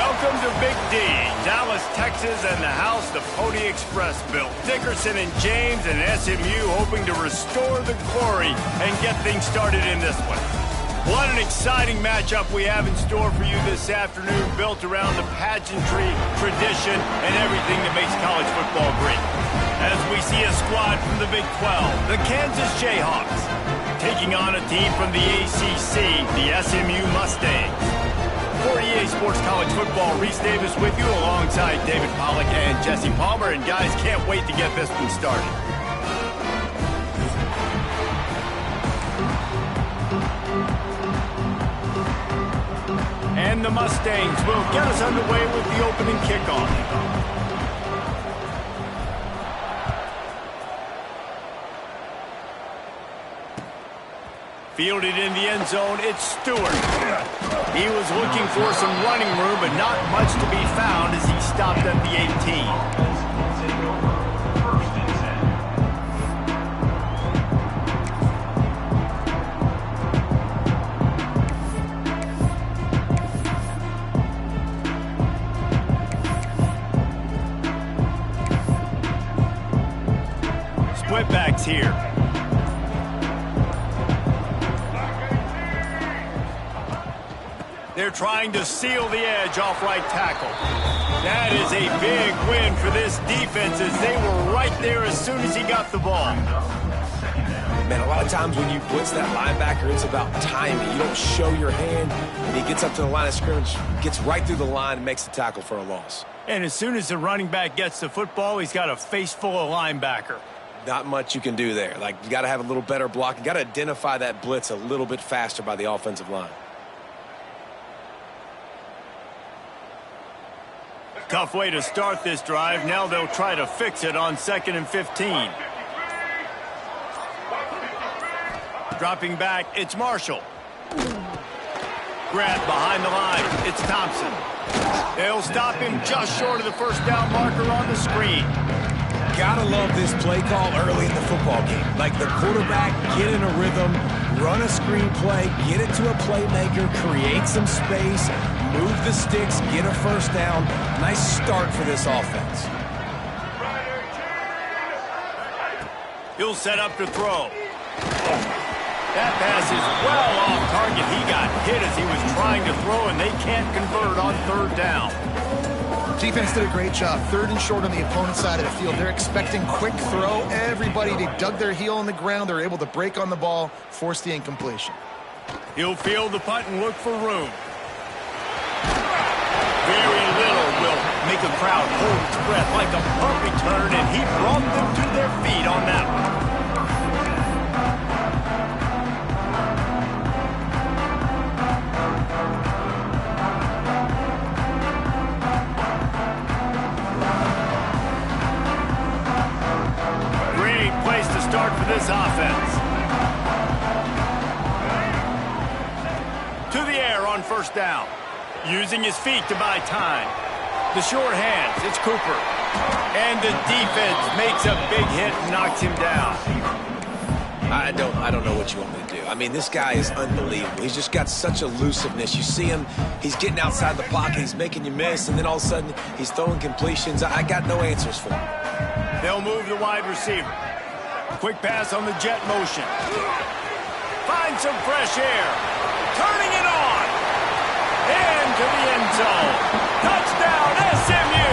Welcome to Big D, Dallas, Texas, and the house the Pony Express built. Dickerson and James and SMU hoping to restore the glory and get things started in this one. What an exciting matchup we have in store for you this afternoon, built around the pageantry, tradition, and everything that makes college football great. As we see a squad from the Big 12, the Kansas Jayhawks, taking on a team from the ACC, the SMU Mustangs. For EA Sports College Football, Reese Davis with you alongside David Pollack and Jesse Palmer. And guys, can't wait to get this one started. And the Mustangs will get us underway with the opening kickoff. Fielded in the end zone, it's Stewart. He was looking for some running room, but not much to be found as he stopped at the 18. Split backs here. They're trying to seal the edge off right tackle. That is a big win for this defense as they were right there as soon as he got the ball. Man, a lot of times when you blitz that linebacker, it's about timing. You don't show your hand, and he gets up to the line of scrimmage, gets right through the line, and makes the tackle for a loss. And as soon as the running back gets the football, he's got a face full of linebacker. Not much you can do there. Like, you got to have a little better block. You got to identify that blitz a little bit faster by the offensive line. Tough way to start this drive. Now they'll try to fix it on 2nd and 15. Dropping back, it's Marshall. Grab behind the line, it's Thompson. They'll stop him just short of the first down marker on the screen. Gotta love this play call early in the football game. Like, the quarterback, get in a rhythm, run a screen play, get it to a playmaker, create some space, move the sticks, get a first down. Nice start for this offense. He'll set up to throw. That pass is well off target. He got hit as he was trying to throw, and they can't convert on 3rd down. Defense did a great job. 3rd and short on the opponent's side of the field. They're expecting quick throw. Everybody, they dug their heel on the ground. They're able to break on the ball, force the incompletion. He'll field the punt and look for room. Very little will make a crowd hold its breath, like a punt return, and he brought them to their feet on that one. Great place to start for this offense. To the air on 1st down. Using his feet to buy time. The short hands, it's Cooper. And the defense makes a big hit and knocks him down. I don't know what you want me to do. I mean, this guy is unbelievable. He's just got such elusiveness. You see him, he's getting outside the pocket, he's making you miss, and then all of a sudden, he's throwing completions. I got no answers for him. They'll move the wide receiver. Quick pass on the jet motion. Find some fresh air. Turning it on. Into the end zone. Touchdown, SMU.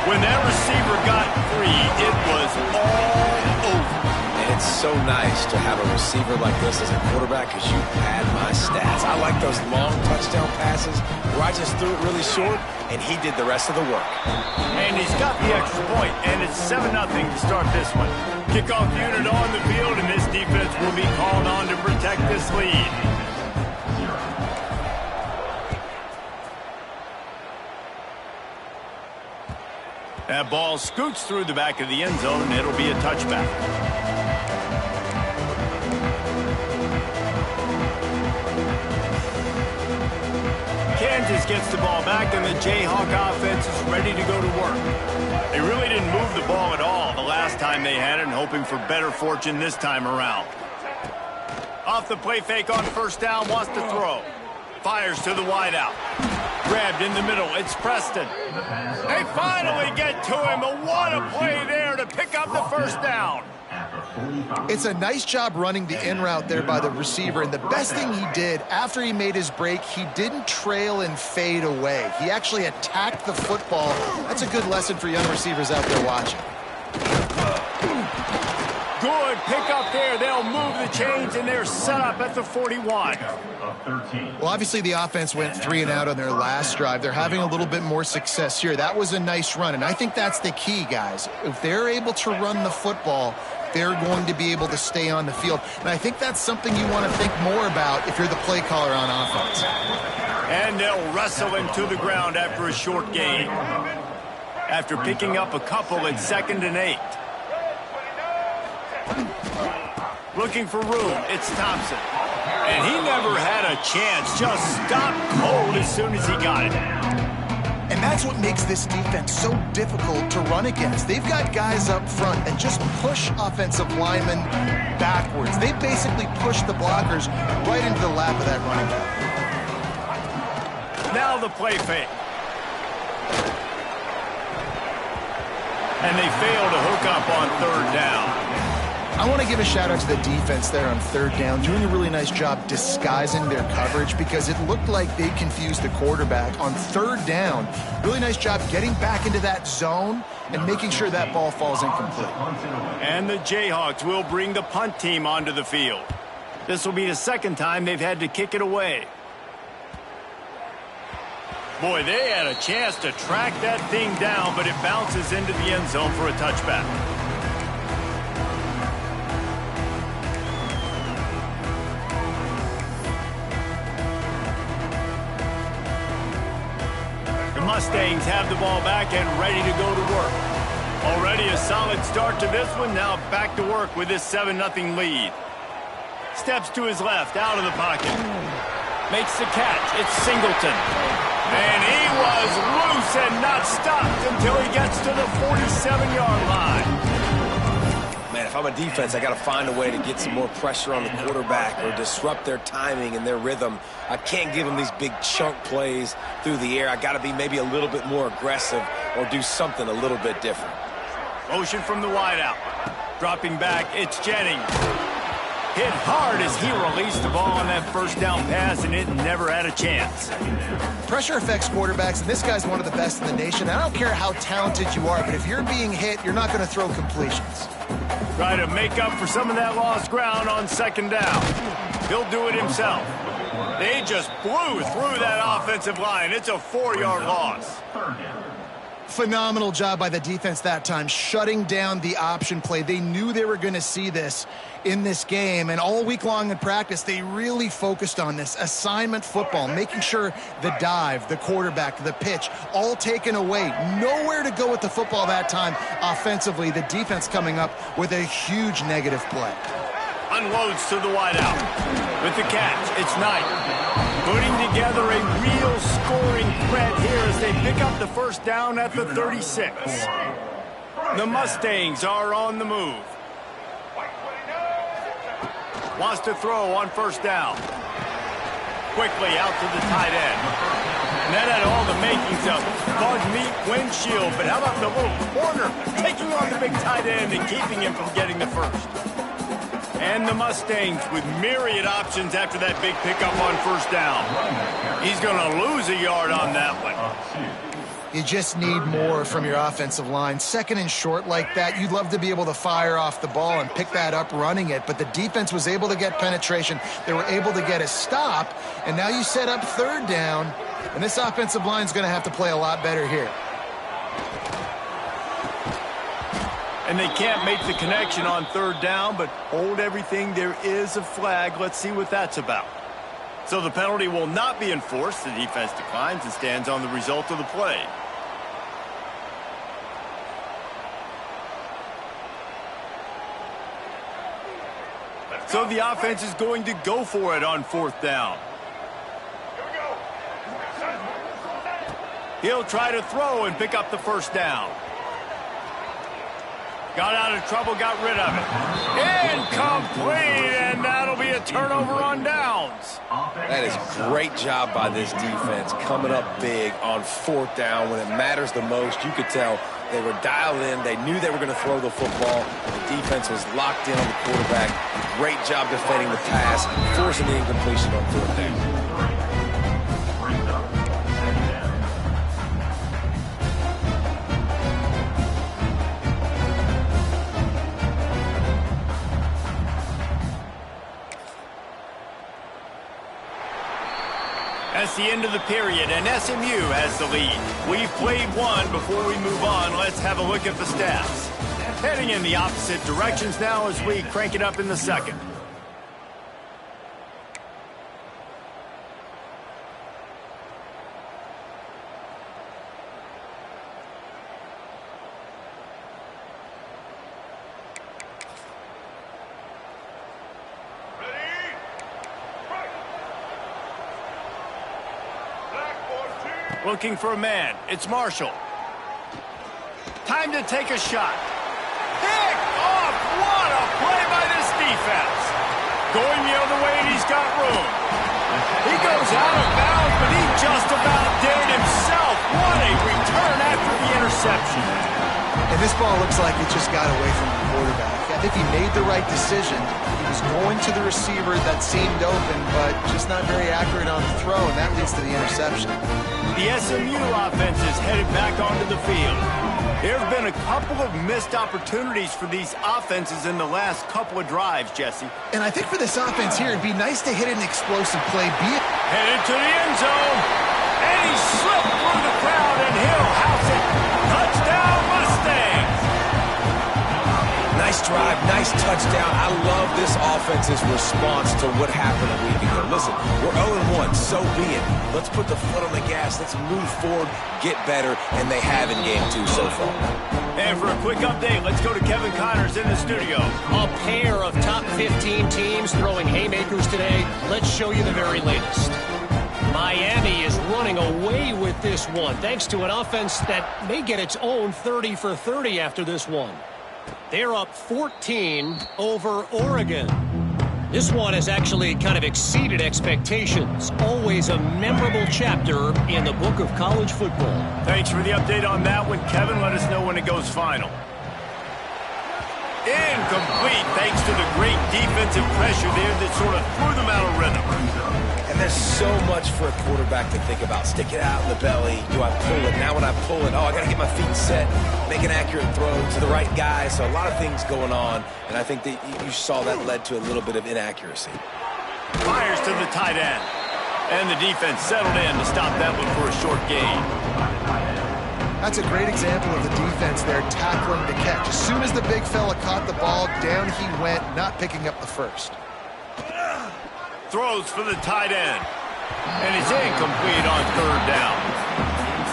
When that receiver got free, it was all over. And it's so nice to have a receiver like this as a quarterback because you pad my stats. I like those long touchdown passes where I just threw it really short, and he did the rest of the work. And he's got the extra point, and it's 7-0 to start this one. Kickoff unit on the field, and this defense will be called on to protect this lead. That ball scoots through the back of the end zone, and it'll be a touchback. Kansas gets the ball back, and the Jayhawk offense is ready to go to work. They really didn't move the ball at all the last time they had it, and hoping for better fortune this time around. Off the play fake on 1st down, wants to throw. Fires to the wideout. Grabbed in the middle. It's Preston. They finally get to him. But what a play there to pick up the first down. It's a nice job running the in route there by the receiver, and the best thing he did after he made his break, he didn't trail and fade away. He actually attacked the football. That's a good lesson for young receivers out there watching. Good pick up there. They'll move the chains, and they're set up at the 41. Well, obviously the offense went 3 and out on their last drive. They're having a little bit more success here. That was a nice run, and I think that's the key, guys. If they're able to run the football, they're going to be able to stay on the field. And I think that's something you want to think more about if you're the play caller on offense. And they'll wrestle him to the ground after a short gain. After picking up a couple, it's 2nd and 8. Looking for room, it's Thompson. And he never had a chance, just stopped cold as soon as he got it. And that's what makes this defense so difficult to run against. They've got guys up front that just push offensive linemen backwards. They basically push the blockers right into the lap of that running back. Now the play fake. And they fail to hook up on 3rd down. I want to give a shout out to the defense there on 3rd down, doing a really nice job disguising their coverage because it looked like they confused the quarterback on 3rd down. Really nice job getting back into that zone and making sure that ball falls incomplete. And the Jayhawks will bring the punt team onto the field. This will be the 2nd time they've had to kick it away. Boy, they had a chance to track that thing down, but it bounces into the end zone for a touchback. Mustangs have the ball back and ready to go to work. Already a solid start to this one. Now back to work with this 7-0 lead. Steps to his left, out of the pocket. Makes the catch. It's Singleton. And he was loose and not stopped until he gets to the 47-yard line. Man, if I'm a defense, I got to find a way to get some more pressure on the quarterback or disrupt their timing and their rhythm. I can't give them these big chunk plays through the air. I got to be maybe a little bit more aggressive or do something a little bit different. Motion from the wideout. Dropping back, it's Jennings. Hit hard as he released the ball on that 1st down pass, and it never had a chance. Pressure affects quarterbacks, and this guy's one of the best in the nation. I don't care how talented you are, but if you're being hit, you're not going to throw completions. Try to make up for some of that lost ground on 2nd down. He'll do it himself. They just blew through that offensive line. It's a 4-yard loss. Phenomenal job by the defense that time, shutting down the option play. They knew they were going to see this in this game, and all week long in practice, they really focused on this assignment football, making sure the dive, the quarterback, the pitch, all taken away. Nowhere to go with the football that time offensively. The defense coming up with a huge negative play. Unloads to the wideout. With the catch, it's Knight. Putting together a real scoring threat here as they pick up the 1st down at the 36. The Mustangs are on the move. Wants to throw on 1st down. Quickly out to the tight end. And that had all the makings of bug meat windshield, but how about the little corner taking on the big tight end and keeping him from getting the 1st? And the Mustangs with myriad options after that big pickup on 1st down. He's going to lose a yard on that one. You just need more from your offensive line. 2nd and short like that, you'd love to be able to fire off the ball and pick that up running it, but the defense was able to get penetration. They were able to get a stop, and now you set up 3rd down, and this offensive line is going to have to play a lot better here. And they can't make the connection on 3rd down, but hold everything. There is a flag. Let's see what that's about. So the penalty will not be enforced. The defense declines and stands on the result of the play. So the offense is going to go for it on 4th down. He'll try to throw and pick up the 1st down. Got out of trouble, got rid of it. Incomplete, and that'll be a turnover on downs. That is great job by this defense, coming up big on 4th down when it matters the most. You could tell they were dialed in. They knew they were going to throw the football. The defense was locked in on the quarterback. Great job defending the pass, forcing the incompletion on 4th down. That's the end of the period, and SMU has the lead. We've played one. Before we move on, let's have a look at the stats. Heading in the opposite directions now as we crank it up in the second. Looking for a man. It's Marshall. Time to take a shot. Pick off! What a play by this defense. Going the other way, and he's got room. He goes out of bounds, but he just about did it himself. What a return after the interception. And this ball looks like it just got away from the quarterback. I think he made the right decision. He was going to the receiver that seemed open, but just not very accurate on the throw, and that leads to the interception. The SMU offense is headed back onto the field. There have been a couple of missed opportunities for these offenses in the last couple of drives, Jesse. And I think for this offense here, it'd be nice to hit an explosive play. Headed to the end zone, and he slipped through the crowd, and he'll house it. Touchdown, Mustangs! Nice drive, nice touchdown. I love this offense's response to what happened a week ago. Listen, we're 0-1, so be it. Let's put the foot on the gas. Let's move forward, get better, and they have in game 2 so far. And for a quick update, let's go to Kevin Connors in the studio. A pair of top 15 teams throwing haymakers today. Let's show you the very latest. Miami is running away with this one, thanks to an offense that may get its own 30 for 30 after this one. They're up 14 over Oregon. This one has actually kind of exceeded expectations. Always a memorable chapter in the book of college football. Thanks for the update on that one, Kevin. Let us know when it goes final. Incomplete, thanks to the great defensive pressure there that sort of threw them out of rhythm. And there's so much for a quarterback to think about. Stick it out in the belly. Do I pull it? Now when I pull it, I got to get my feet set, make an accurate throw to the right guy. So a lot of things going on, and I think that you saw that led to a little bit of inaccuracy. Fires to the tight end. And the defense settled in to stop that one for a short gain. That's a great example of the defense there tackling the catch. As soon as the big fella caught the ball, down he went, not picking up the first. Throws for the tight end. And it's incomplete on 3rd down.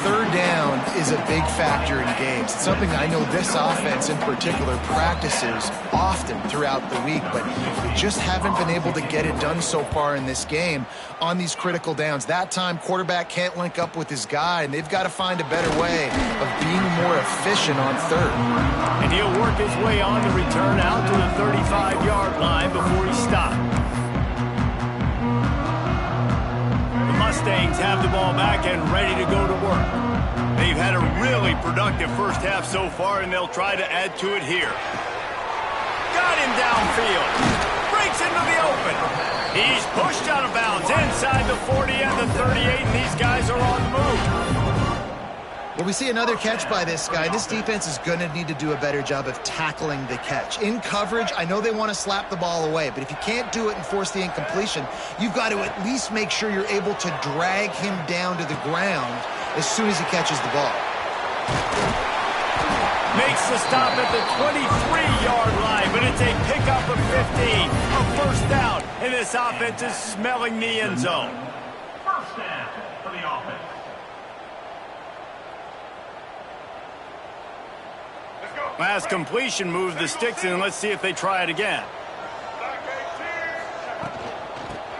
3rd down is a big factor in games. It's something I know this offense in particular practices often throughout the week, but we just haven't been able to get it done so far in this game on these critical downs. That time, quarterback can't link up with his guy, and they've got to find a better way of being more efficient on 3rd. And he'll work his way on the return out to the 35-yard line before he stopped. Mustangs have the ball back and ready to go to work. They've had a really productive first half so far, and they'll try to add to it here. Got him downfield. Breaks into the open. He's pushed out of bounds inside the 40 and the 38, and these guys are on the move. Well, we see another catch by this guy. This defense is going to need to do a better job of tackling the catch. In coverage, I know they want to slap the ball away, but if you can't do it and force the incompletion, you've got to at least make sure you're able to drag him down to the ground as soon as he catches the ball. Makes the stop at the 23-yard line, but it's a pickup of 15, a first down, and this offense is smelling the end zone. First down for the offense. Last completion moved the sticks in. Let's see if they try it again.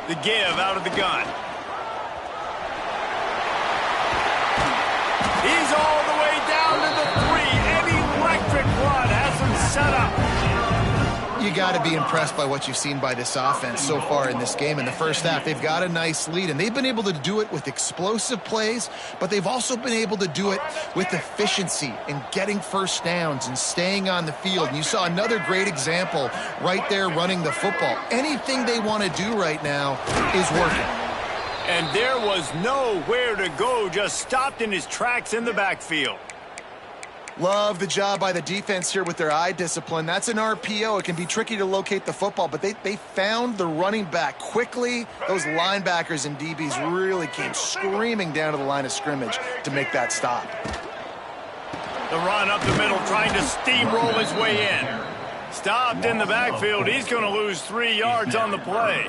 The give out of the gun. He's all the way down to the 3. An electric run has him You got to be impressed by what you've seen by this offense so far in this game. In the first half, they've got a nice lead, and they've been able to do it with explosive plays, but they've also been able to do it with efficiency and getting first downs and staying on the field. And you saw another great example right there running the football. Anything they want to do right now is working. And there was nowhere to go, just stopped in his tracks in the backfield. Love the job by the defense here with their eye discipline. That's an RPO. It can be tricky to locate the football, but they found the running back quickly. Those linebackers and DBs really came screaming down to the line of scrimmage to make that stop. The run up the middle, trying to steamroll his way in. Stopped in the backfield. He's going to lose 3 yards on the play.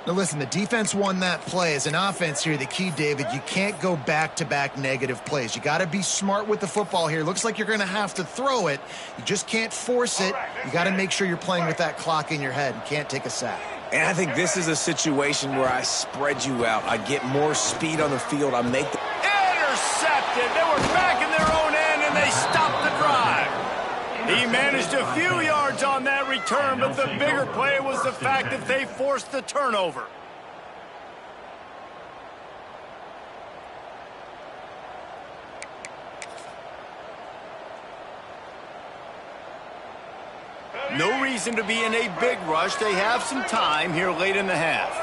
Now listen, the defense won that play. As an offense here, the key, David, you can't go back-to-back negative plays. You got to be smart with the football here. Looks like you're going to have to throw it. You just can't force it. You got to make sure you're playing with that clock in your head and can't take a sack. And I think this is a situation where I spread you out. I get more speed on the field. I make the... Intercepted. They were back in their own end, and they stopped the drive. He managed a few yards on that return, but the bigger play was the fact that they forced the turnover. No reason to be in a big rush. They have some time here late in the half.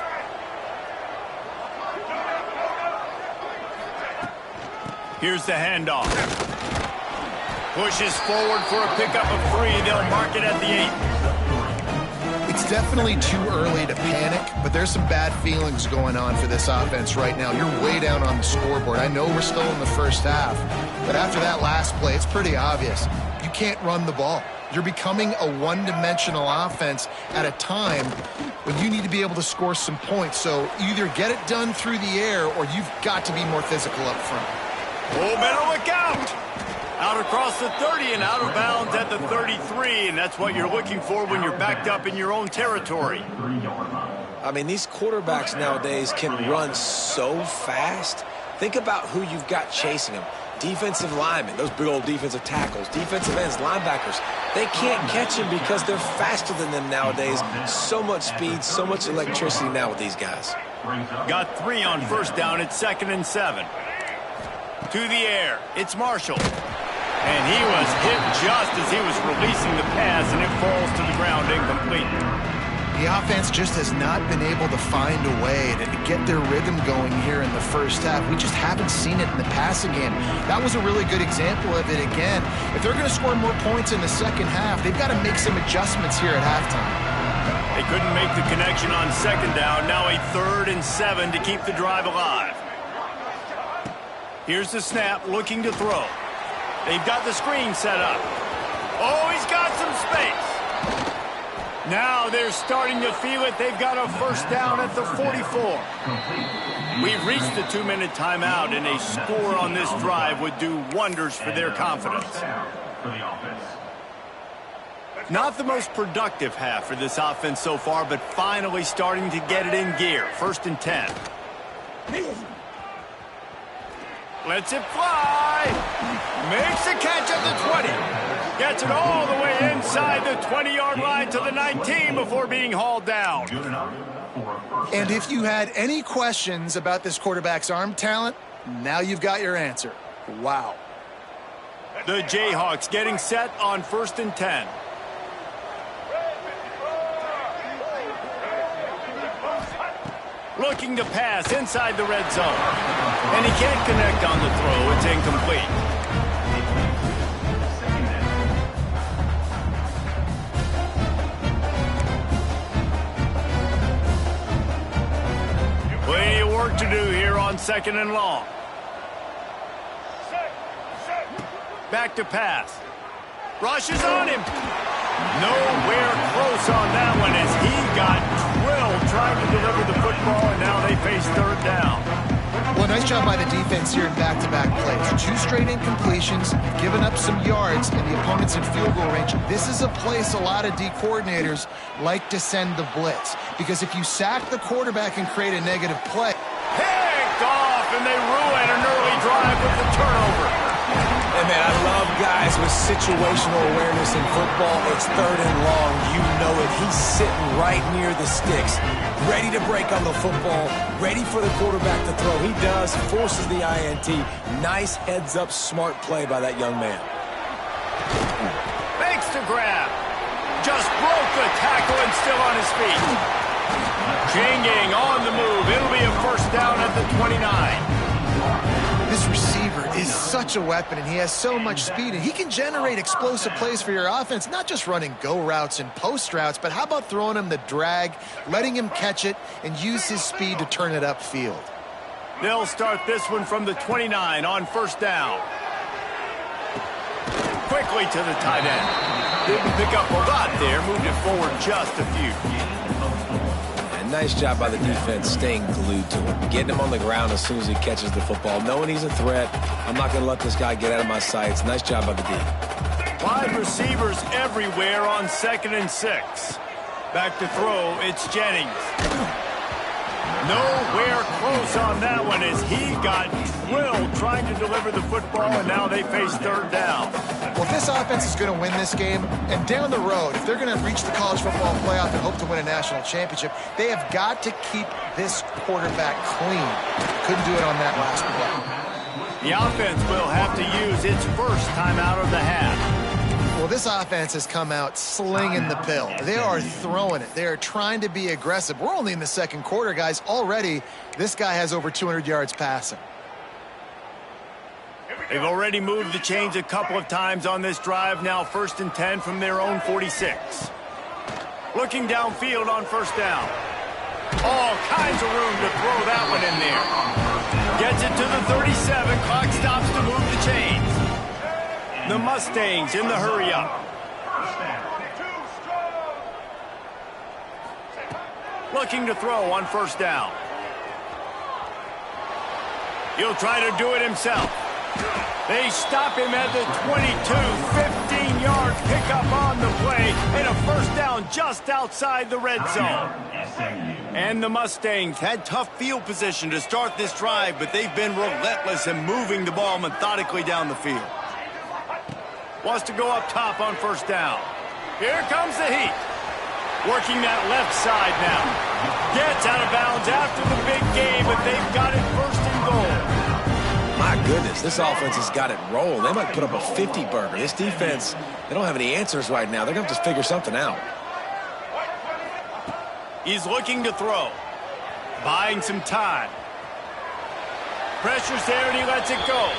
Here's the handoff. Pushes forward for a pickup of 3. They'll mark it at the 8. It's definitely too early to panic, but there's some bad feelings going on for this offense right now. You're way down on the scoreboard. I know we're still in the first half, but after that last play, it's pretty obvious. You can't run the ball. You're becoming a one-dimensional offense at a time when you need to be able to score some points. So either get it done through the air or you've got to be more physical up front. Oh, better look out! Out across the 30 and out of bounds at the 33, and that's what you're looking for when you're backed up in your own territory. I mean, these quarterbacks nowadays can run so fast. Think about who you've got chasing them. Defensive linemen, those big old defensive tackles, defensive ends, linebackers. They can't catch him because they're faster than them nowadays. So much speed, so much electricity now with these guys. Got 3 on first down. It's 2nd and 7. To the air. It's Marshall. And he was hit just as he was releasing the pass, and it falls to the ground incomplete. The offense just has not been able to find a way to get their rhythm going here in the first half. We just haven't seen it in the passing game. That was a really good example of it again. If they're going to score more points in the second half, they've got to make some adjustments here at halftime. They couldn't make the connection on 2nd down. Now a 3rd and 7 to keep the drive alive. Here's the snap, looking to throw. They've got the screen set up. Oh, he's got some space. Now they're starting to feel it. They've got a first down at the 44. We've reached the 2-minute timeout, and a score on this drive would do wonders for their confidence. Not the most productive half for this offense so far, but finally starting to get it in gear. 1st and 10. Lets it fly. Makes a catch at the 20. Gets it all the way inside the 20-yard line to the 19 before being hauled down. And if you had any questions about this quarterback's arm talent, now you've got your answer. Wow. The Jayhawks getting set on 1st and 10. Looking to pass inside the red zone. And he can't connect on the throw. It's incomplete. Plenty of work to do here on 2nd and long. Back to pass. Rushes on him. Nowhere close on that one as he got drilled trying to deliver the football, and now they face 3rd down. Well, nice job by the defense here in back-to-back plays. 2 straight incompletions, giving up some yards, and the opponent's in field goal range. This is a place a lot of D coordinators like to send the blitz, because if you sack the quarterback and create a negative play. Picked off, and they ruin an early drive with the turnover. Hey, man, I love Guys, with situational awareness in football, it's 3rd and long. You know it. He's sitting right near the sticks, ready to break on the football, ready for the quarterback to throw. He does, forces the INT. Nice heads-up, smart play by that young man. Makes the grab. Just broke the tackle and still on his feet. Chain gang on the move. It'll be a first down at the 29. This receiver is such a weapon, and he has so much speed, and he can generate explosive plays for your offense, not just running go routes and post routes, but how about throwing him the drag, letting him catch it, and use his speed to turn it upfield. They'll start this one from the 29 on first down. Quickly to the tight end. Didn't pick up a lot there, moved it forward just a few. Nice job by the defense staying glued to him, getting him on the ground as soon as he catches the football, knowing he's a threat. I'm not going to let this guy get out of my sights. Nice job by the D. Wide receivers everywhere on 2nd and 6. Back to throw, it's Jennings. Nowhere close on that one as he got drilled trying to deliver the football, and now they face 3rd down. Well, if this offense is going to win this game, and down the road, if they're going to reach the college football playoff and hope to win a national championship, they have got to keep this quarterback clean. Couldn't do it on that last play. The offense will have to use its first timeout of the half. Well, this offense has come out slinging the pill. They are throwing it. They are trying to be aggressive. We're only in the 2nd quarter, guys. Already, this guy has over 200 yards passing. They've already moved the chains a couple of times on this drive. Now 1st and 10 from their own 46. Looking downfield on first down. All kinds of room to throw that one in there. Gets it to the 37. Clock stops to move the chains. The Mustangs in the hurry-up. Looking to throw on first down. He'll try to do it himself. They stop him at the 22. 15-yard pickup on the play, and a first down just outside the red zone. And the Mustangs had tough field position to start this drive, but they've been relentless in moving the ball methodically down the field. Wants to go up top on first down. Here comes the heat. Working that left side now. Gets out of bounds after the big game, but they've got it 1st and goal. My goodness, this offense has got it rolled. They might put up a 50-burger. This defense, they don't have any answers right now. They're going to have to figure something out. He's looking to throw. Buying some time. Pressure's there, and he lets it go.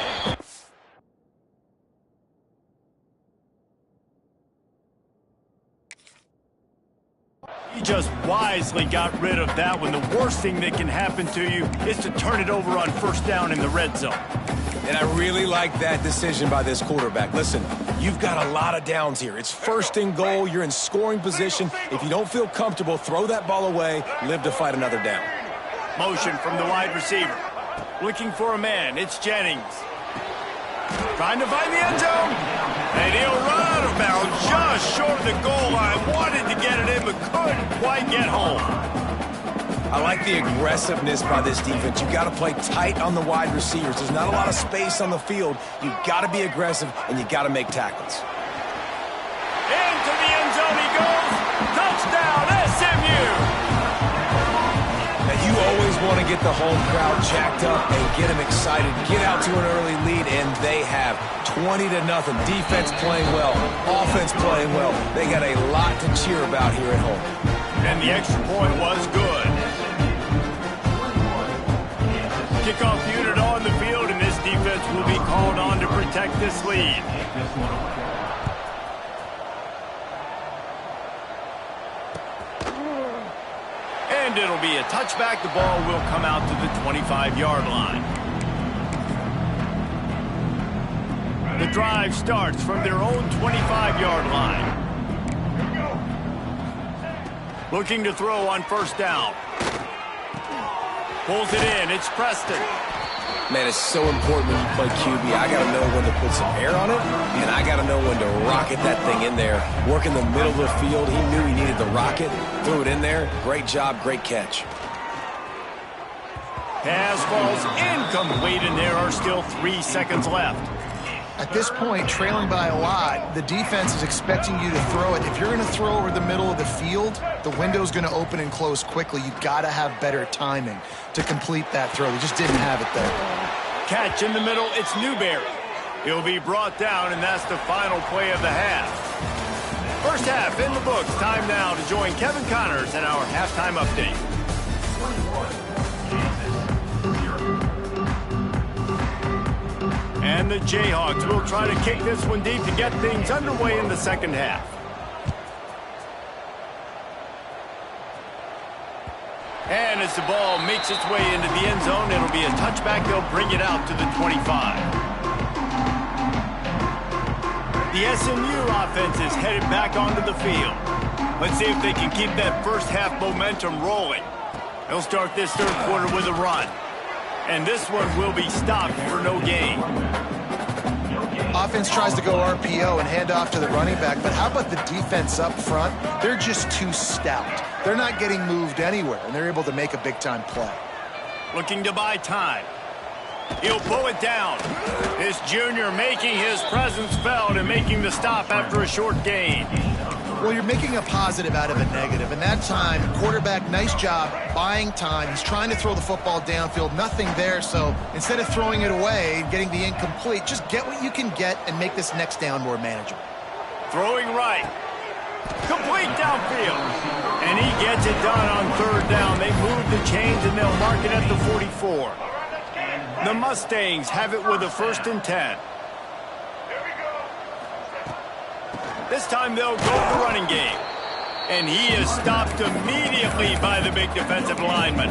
He just wisely got rid of that one. The worst thing that can happen to you is to turn it over on first down in the red zone. And I really like that decision by this quarterback. Listen, you've got a lot of downs here. It's 1st and goal. You're in scoring position. If you don't feel comfortable, throw that ball away. Live to fight another down. Motion from the wide receiver. Looking for a man. It's Jennings. Trying to find the end zone. And he'll run out of bounds just short of the goal line. Wanted to get it in, but couldn't quite get home. I like the aggressiveness by this defense. You got to play tight on the wide receivers. There's not a lot of space on the field. You got to be aggressive, and you got to make tackles. Into the end zone he goes. Touchdown, SMU. Now, you always want to get the home crowd jacked up and get them excited. Get out to an early lead, and they have 20-0. Defense playing well, offense playing well. They got a lot to cheer about here at home. And the extra point was good. Kickoff unit on the field, and this defense will be called on to protect this lead. And it'll be a touchback. The ball will come out to the 25-yard line. The drive starts from their own 25-yard line. Looking to throw on first down. Pulls it in. It's Preston. Man, it's so important when you play QB. I got to know when to put some air on it, and I got to know when to rocket that thing in there. Work in the middle of the field. He knew he needed the rocket. Threw it in there. Great job. Great catch. Pass falls incomplete, and there are still 3 seconds left. At this point, trailing by a lot, the defense is expecting you to throw it. If you're going to throw over the middle of the field, the window's going to open and close quickly. You've got to have better timing to complete that throw. They just didn't have it there. Catch in the middle, it's Newberry. He'll be brought down, and that's the final play of the half. First half in the books. Time now to join Kevin Connors in our halftime update. And the Jayhawks will try to kick this one deep to get things underway in the second half. And as the ball makes its way into the end zone, it'll be a touchback. They'll bring it out to the 25. The SMU offense is headed back onto the field. Let's see if they can keep that first half momentum rolling. They'll start this third quarter with a run. And this one will be stopped for no gain. Offense tries to go RPO and hand off to the running back, but how about the defense up front? They're just too stout. They're not getting moved anywhere, and they're able to make a big-time play. Looking to buy time. He'll pull it down. This junior making his presence felt and making the stop after a short gain. Well, you're making a positive out of a negative, and that time, quarterback, nice job buying time. He's trying to throw the football downfield, nothing there, so instead of throwing it away and getting the incomplete, just get what you can get and make this next down more manageable. Throwing right. Complete downfield. And he gets it done on third down. They move the chains, and they'll mark it at the 44. The Mustangs have it with a 1st and 10. This time they'll go the running game. And he is stopped immediately by the big defensive lineman.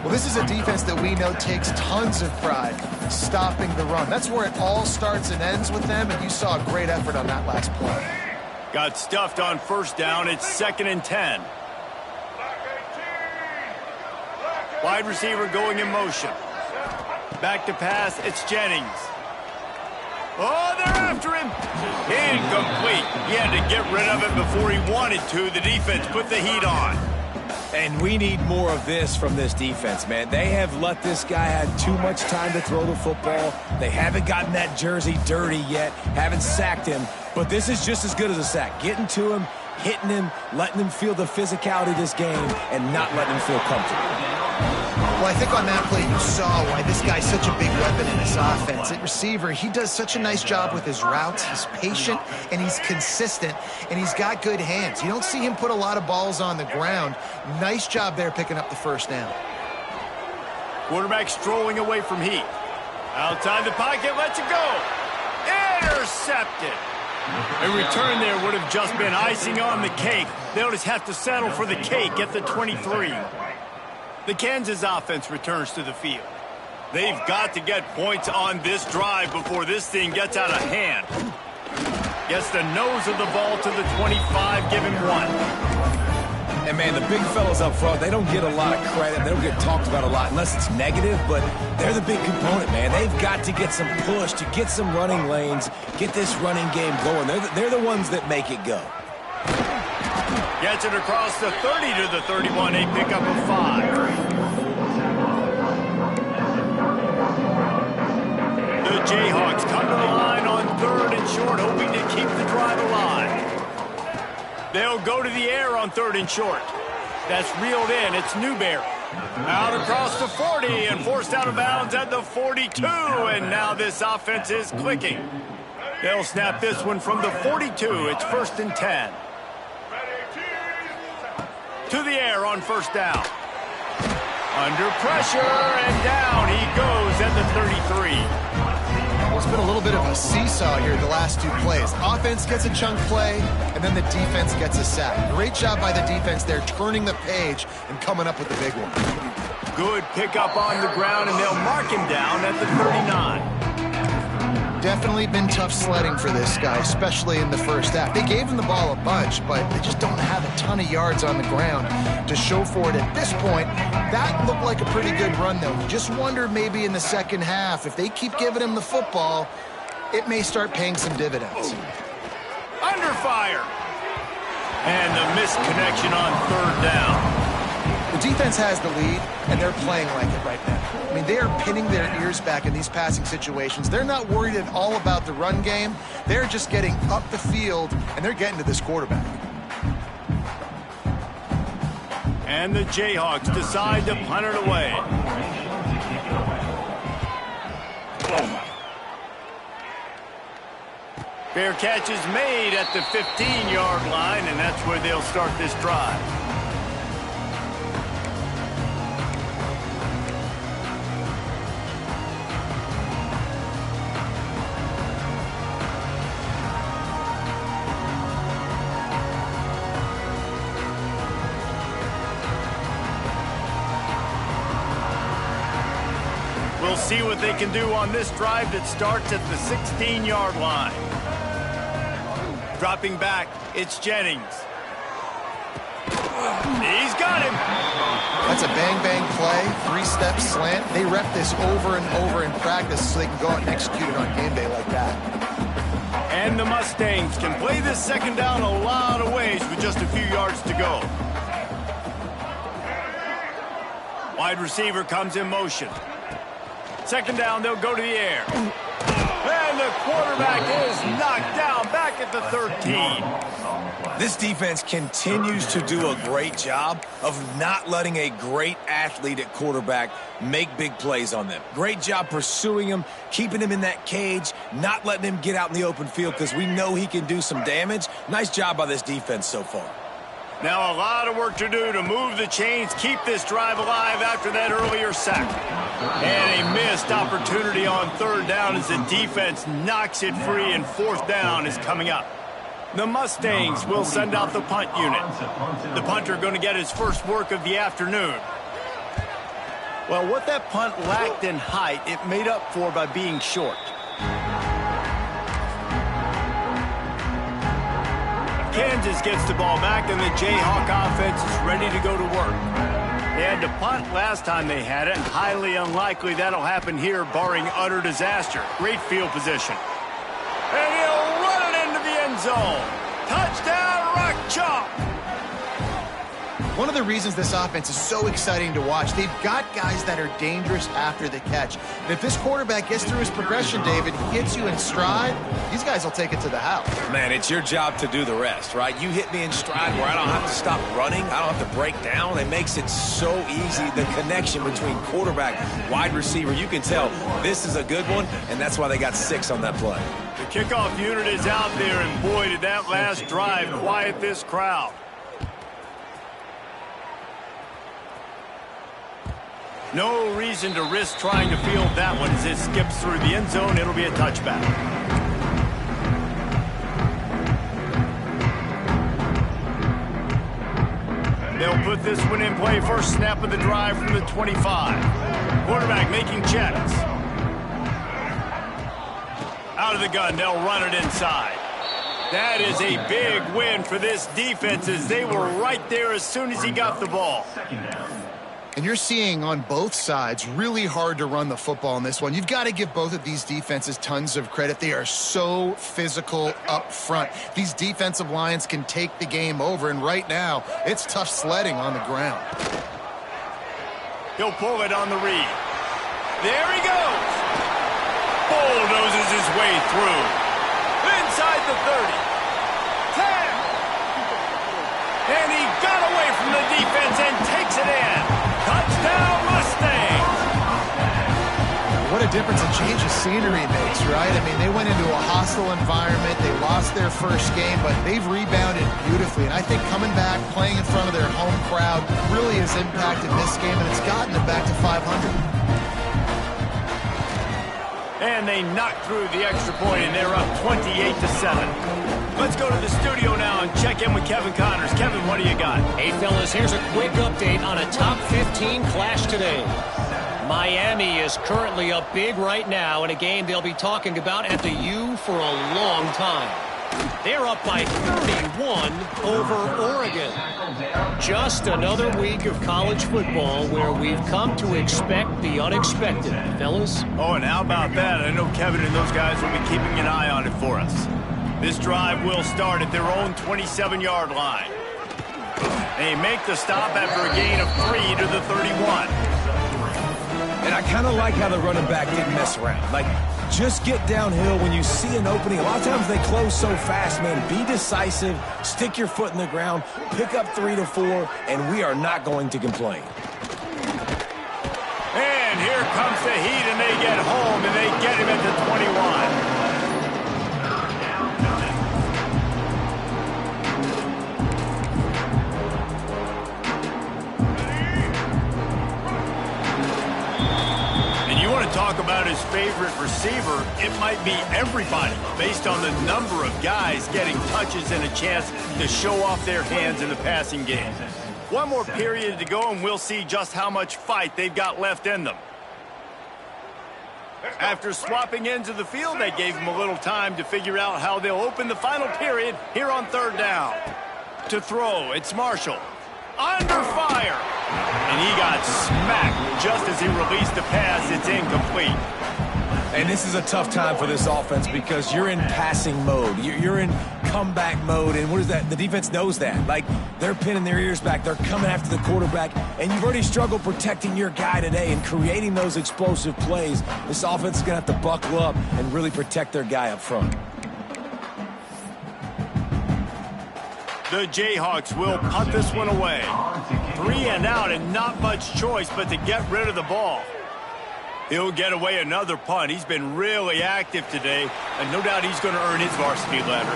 Well, this is a defense that we know takes tons of pride stopping the run. That's where it all starts and ends with them, and you saw a great effort on that last play. Got stuffed on first down. It's 2nd and 10. Wide receiver going in motion. Back to pass, it's Jennings. Oh, they're after him. Incomplete. He had to get rid of it before he wanted to. The defense put the heat on. And we need more of this from this defense, man. They have let this guy have too much time to throw the football. They haven't gotten that jersey dirty yet, haven't sacked him. But this is just as good as a sack. Getting to him, hitting him, letting him feel the physicality of this game, and not letting him feel comfortable. Well, I think on that play you saw why this guy's such a big weapon in this offense. At receiver, he does such a nice job with his routes. He's patient, and he's consistent, and he's got good hands. You don't see him put a lot of balls on the ground. Nice job there picking up the first down. Quarterback strolling away from heat. Outside the pocket, lets it go. Intercepted. A return there would have just been icing on the cake. They'll just have to settle for the cake at the 23. The Kansas offense returns to the field. They've got to get points on this drive before this thing gets out of hand. Gets the nose of the ball to the 25, give him 1. And, man, the big fellas up front, they don't get a lot of credit. They don't get talked about a lot unless it's negative, but they're the big component, man. They've got to get some push, to get some running lanes, get this running game going. They're the ones that make it go. Gets it across the 30 to the 31, a pickup of 5. The Jayhawks come to the line on 3rd and short, hoping to keep the drive alive. They'll go to the air on 3rd and short. That's reeled in. It's Newberry. Out across the 40 and forced out of bounds at the 42. And now this offense is clicking. They'll snap this one from the 42. It's 1st and 10. To the air on 1st down. Under pressure, and down he goes at the 33. Well, it's been a little bit of a seesaw here the last 2 plays. Offense gets a chunk play, and then the defense gets a sack. Great job by the defense there, turning the page and coming up with the big one. Good pickup on the ground, and they'll mark him down at the 39. Definitely been tough sledding for this guy, especially in the first half. They gave him the ball a bunch, but they just don't have a ton of yards on the ground to show for it at this point. That looked like a pretty good run, though. Just wonder maybe in the second half, if they keep giving him the football, it may start paying some dividends. Under fire. And the missed connection on 3rd down. The defense has the lead, and they're playing like it right now. I mean, they are pinning their ears back in these passing situations. They're not worried at all about the run game. They're just getting up the field, and they're getting to this quarterback. And the Jayhawks decide to punt it away. Fair catch is made at the 15-yard line, and that's where they'll start this drive. We'll see what they can do on this drive that starts at the 16-yard line. Dropping back, it's Jennings. He's got him. That's a bang-bang play, three-step slant. They rep this over and over in practice so they can go out and execute it on game day like that. And the Mustangs can play this second down a lot of ways with just a few yards to go. Wide receiver comes in motion. Second down, they'll go to the air. And the quarterback is knocked down back at the 13. This defense continues to do a great job of not letting a great athlete at quarterback make big plays on them. Great job pursuing him, keeping him in that cage, not letting him get out in the open field because we know he can do some damage. Nice job by this defense so far. Now a lot of work to do to move the chains, keep this drive alive after that earlier sack. And a missed opportunity on third down as the defense knocks it free, and fourth down is coming up. The Mustangs will send out the punt unit. The punter going to get his first work of the afternoon. Well, what that punt lacked in height, it made up for by being short. Kansas gets the ball back, and the Jayhawk offense is ready to go to work. They had to punt last time they had it. Highly unlikely that'll happen here, barring utter disaster. Great field position. And he'll run it into the end zone. Touchdown, Rock Chalk. One of the reasons this offense is so exciting to watch, they've got guys that are dangerous after the catch. And if this quarterback gets through his progression, David, hits you in stride, these guys will take it to the house. Man, it's your job to do the rest, right? You hit me in stride where I don't have to stop running. I don't have to break down. It makes it so easy. The connection between quarterback, wide receiver, you can tell this is a good one, and that's why they got 6 on that play. The kickoff unit is out there, and boy, did that last drive quiet this crowd. No reason to risk trying to field that one as it skips through the end zone. It'll be a touchback. They'll put this one in play. First snap of the drive from the 25. Quarterback making checks. Out of the gun, they'll run it inside. That is a big win for this defense as they were right there as soon as he got the ball. And you're seeing on both sides really hard to run the football in this one. You've got to give both of these defenses tons of credit. They are so physical up front. These defensive lines can take the game over, and right now, it's tough sledding on the ground. He'll pull it on the read. There he goes. Bulldozes his way through. Inside the 30. 10. And he got away from the defense and takes it in. Touchdown, Mustangs! What a difference a change of scenery makes, right? I mean, they went into a hostile environment. They lost their first game, but they've rebounded beautifully. And I think coming back, playing in front of their home crowd really has impacted this game, and it's gotten them back to 500. And they knocked through the extra point, and they're up 28-7. Let's go to the studio now and check in with Kevin Connors. Kevin, what do you got? Hey, fellas, here's a quick update on a top 15 clash today. Miami is currently up big right now in a game they'll be talking about at the U for a long time. They're up by 31 over Oregon. Just another week of college football where we've come to expect the unexpected, fellas. Oh, and how about that? I know Kevin and those guys will be keeping an eye on it for us. This drive will start at their own 27-yard line. They make the stop after a gain of 3 to the 31. And I kind of like how the running back didn't mess around. Like, just get downhill when you see an opening. A lot of times they close so fast, man. Be decisive, stick your foot in the ground, pick up 3 to 4, and we are not going to complain. And here comes the heat, and they get home, and they get him at the 21. Talk about his favorite receiver, it might be everybody based on the number of guys getting touches and a chance to show off their hands in the passing game. One more period to go and we'll see just how much fight they've got left in them. After swapping ends of the field, they gave him a little time to figure out how they'll open the final period here on 3rd down. To throw, it's Marshall. Under fire. And he got smacked just as he released the pass. It's incomplete. And this is a tough time for this offense because you're in passing mode. You're in comeback mode. And what is that? The defense knows that. Like, they're pinning their ears back. They're coming after the quarterback. And you've already struggled protecting your guy today and creating those explosive plays. This offense is going to have to buckle up and really protect their guy up front. The Jayhawks will punt this one away. 3 and out and not much choice but to get rid of the ball. He'll get away another punt. He's been really active today, and no doubt he's going to earn his varsity letter.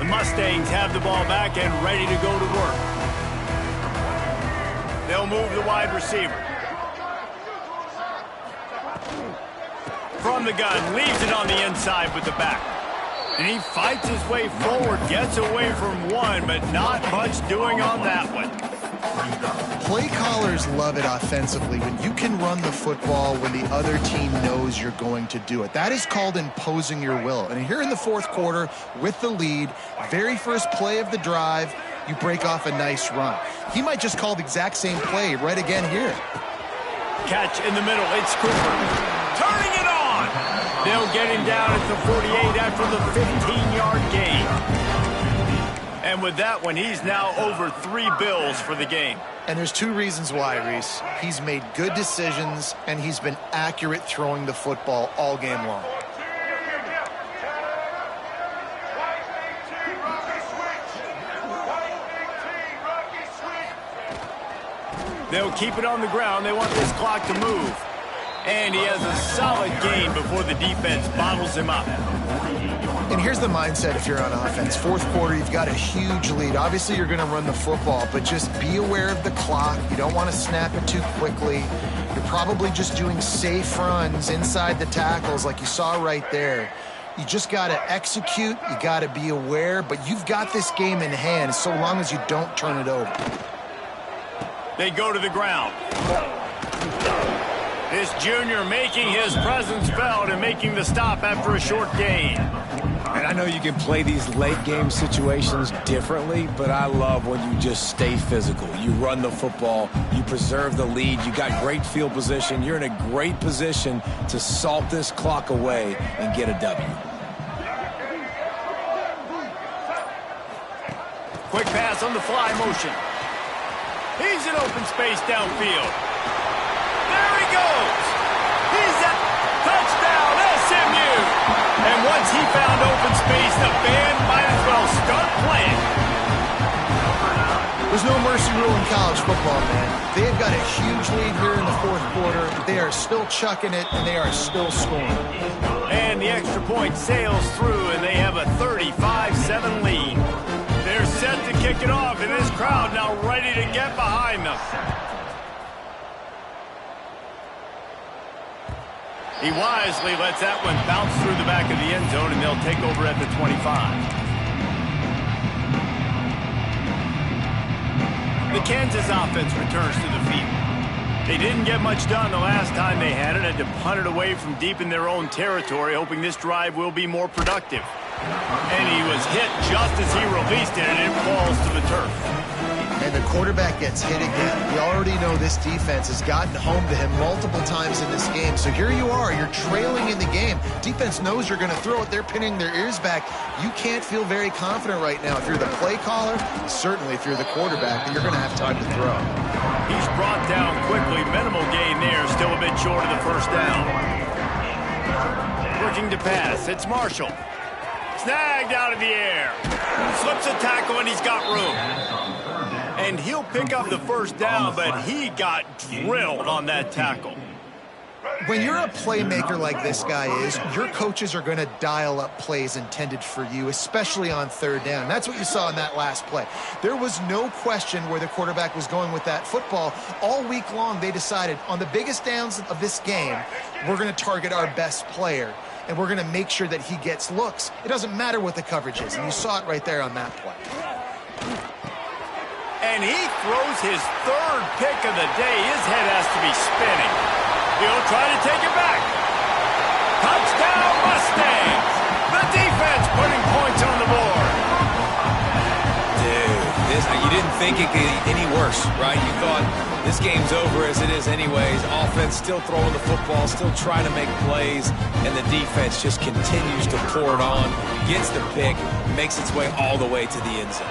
The Mustangs have the ball back and ready to go to work. They'll move the wide receiver. From the gun, leaves it on the inside with the back. And he fights his way forward, gets away from one, but not much doing on that one. Play callers love it offensively when you can run the football when the other team knows you're going to do it. That is called imposing your will. And here in the 4th quarter, with the lead, very first play of the drive, you break off a nice run. He might just call the exact same play right again here. Catch in the middle. It's Cooper. Turning it on. They'll get him down at the 48 after the 15-yard gain. And with that one, he's now over 3 bills for the game. And there's 2 reasons why, Reese. He's made good decisions, and he's been accurate throwing the football all game long. They'll keep it on the ground. They want this clock to move. And he has a solid gain before the defense bottles him up. And here's the mindset if you're on offense. 4th quarter, you've got a huge lead. Obviously, you're going to run the football, but just be aware of the clock. You don't want to snap it too quickly. You're probably just doing safe runs inside the tackles like you saw right there. You just got to execute. You got to be aware, but you've got this game in hand so long as you don't turn it over. They go to the ground. This junior making his presence felt and making the stop after a short gain. And I know you can play these late game situations differently, but I love when you just stay physical. You run the football, you preserve the lead, you got great field position. You're in a great position to salt this clock away and get a W. Quick pass on the fly motion. He's in open space downfield. There he goes. He's at touchdown, SMU. And once he found open space, the band might as well start playing. There's no mercy rule in college football, man. They've got a huge lead here in the 4th quarter. They are still chucking it, and they are still scoring. And the extra point sails through, and they have a 35-7 lead. They're set to kick it off, and this crowd now ready to get behind them. He wisely lets that one bounce through the back of the end zone, and they'll take over at the 25. The Kansas offense returns to the field. They didn't get much done the last time they had it, and to punt it away from deep in their own territory, hoping this drive will be more productive. And he was hit just as he released it, and it falls to the turf. And and the quarterback gets hit again. We already know this defense has gotten home to him multiple times in this game. So here you are, you're trailing in the game. Defense knows you're going to throw it. They're pinning their ears back. You can't feel very confident right now if you're the play caller, certainly if you're the quarterback, that you're going to have time to throw. He's brought down quickly. Minimal gain there, still a bit short of the first down. Looking to pass, it's Marshall. Snagged out of the air. Slips a tackle and he's got room. And he'll pick up the first down, but he got drilled on that tackle. When you're a playmaker like this guy is, your coaches are going to dial up plays intended for you, especially on third down. That's what you saw in that last play. There was no question where the quarterback was going with that football. All week long, they decided on the biggest downs of this game, we're going to target our best player, and we're going to make sure that he gets looks. It doesn't matter what the coverage is, and you saw it right there on that play. And he throws his third pick of the day. His head has to be spinning. He'll try to take it back. Touchdown, Mustangs! The defense putting points on the board. Dude, you didn't think it could get any worse, right? You thought this game's over as it is anyways. Offense still throwing the football, still trying to make plays, and the defense just continues to pour it on, gets the pick, makes its way all the way to the end zone.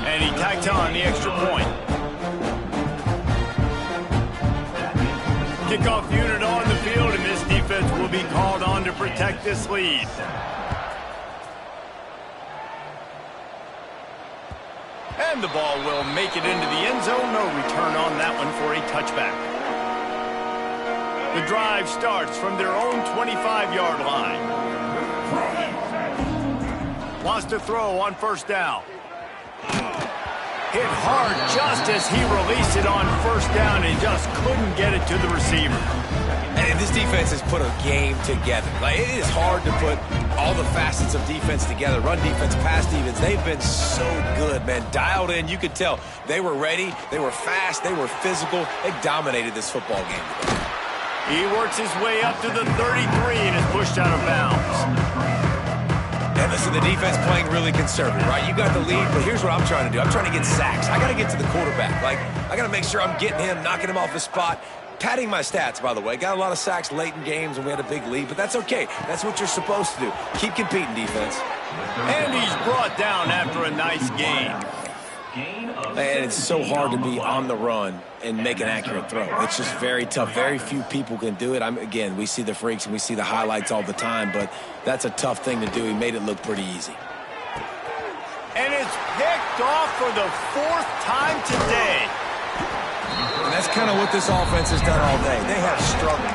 And he tacked on the extra point. Kickoff unit on the field, and this defense will be called on to protect this lead. And the ball will make it into the end zone. No return on that one for a touchback. The drive starts from their own 25-yard line. Wants to throw on first down. Hit hard just as he released it on first down and just couldn't get it to the receiver. And this defense has put a game together. Like, it is hard to put all the facets of defense together. Run defense, pass defense. They've been so good, man. Dialed in. You could tell they were ready. They were fast. They were physical. They dominated this football game today. He works his way up to the 33 and is pushed out of bounds. And listen, the defense playing really conservative, right? You got the lead, but here's what I'm trying to do. I'm trying to get sacks. I got to get to the quarterback. Like, I got to make sure I'm getting him, knocking him off his spot. Padding my stats, by the way. Got a lot of sacks late in games when we had a big lead, but that's okay. That's what you're supposed to do. Keep competing, defense. And he's brought down after a nice gain. And it's so hard to be on the run and make an accurate throw. It's just very tough. Very few people can do it. Again, we see the freaks and we see the highlights all the time, but that's a tough thing to do. He made it look pretty easy. And it's picked off for the fourth time today. And that's kind of what this offense has done all day. They have struggled.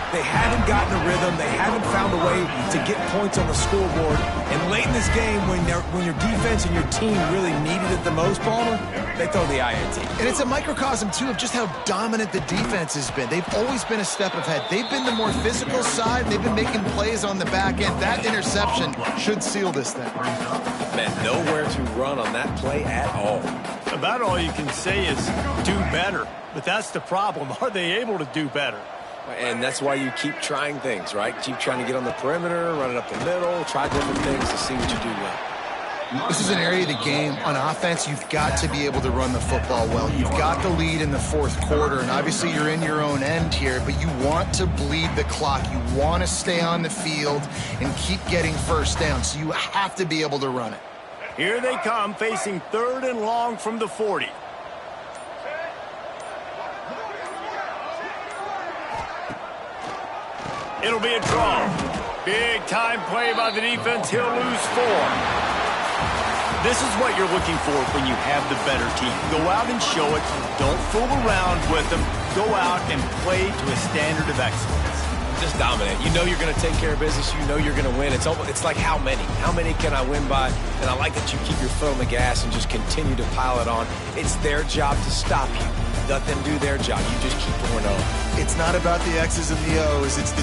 They haven't gotten a rhythm. They haven't found a way to get points on the scoreboard. And late in this game, when your defense and your team really needed it the most, Palmer, they throw the INT. And it's a microcosm, too, of just how dominant the defense has been. They've always been a step ahead. They've been the more physical side. They've been making plays on the back end. That interception should seal this thing. Man, nowhere to run on that play at all. About all you can say is do better. But that's the problem. Are they able to do better? And that's why you keep trying things, right? Keep trying to get on the perimeter, run it up the middle, try different things to see what you do well. This is an area of the game on offense you've got to be able to run the football well. You've got the lead in the fourth quarter, and obviously you're in your own end here, but you want to bleed the clock. You want to stay on the field and keep getting first down, so you have to be able to run it. Here they come, facing third and long from the 40. It'll be a draw. Big time play by the defense. He'll lose 4. This is what you're looking for when you have the better team. Go out and show it. Don't fool around with them. Go out and play to a standard of excellence. Just dominate. You know you're going to take care of business. You know you're going to win. It's like how many? How many can I win by? And I like that you keep your foot on the gas and just continue to pile it on. It's their job to stop you. Let them do their job. You just keep going on. It's not about the X's and the O's. It's the